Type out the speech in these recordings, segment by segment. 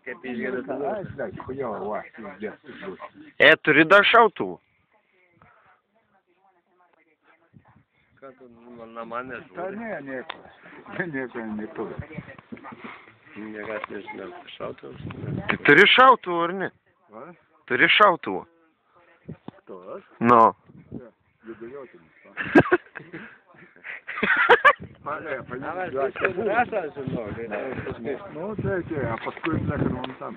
kaip išgėdė. Ai, blядь, хуёво, ва, пиздец. Turi dar šautuvų? Ką tu na manęs Ta žūri? ne, nieko. Nieko neturi. Niekas nežinau, šautuvas. Tai turi šautuvų, ar ne? Va? Turi šautuvų. Кто, aš? Nu. Viduriotinis. Nu, tai čia, a paskui blėk ir von tam.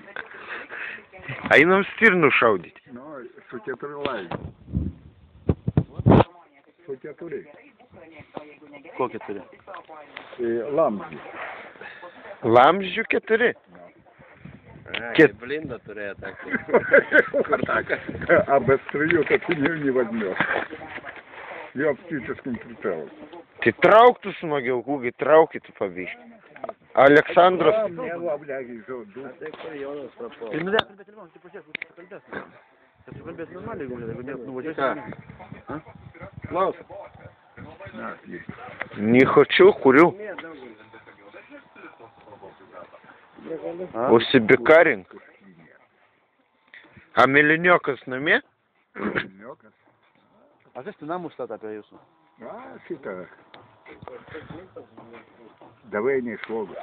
Einam stirnų šaudyti. Nu, su keturi laimi. Su keturi. Kokį turi? Lamdžiai. Lamzdžių 4. Кет. Блинда turėjo так. А без триё-то ты не возьмешь. Я оптическим прицелом. Tai trauk tu smagiau, kūgai, traukit tu pabiškį. Aleksandras. Не ловляги, жодų. Tai nudėk, kalbėt telefoną, tai pasiek, tu kalbės. Tai tu kalbės normaliai, jeigu ne, nuvažiuosi. Klaus. Не хочу, курю. У себе каринг. А миленёkas namie? Миленёkas. A kas tu namus tada apie jūsų? А, шикарно. Давай не швогу.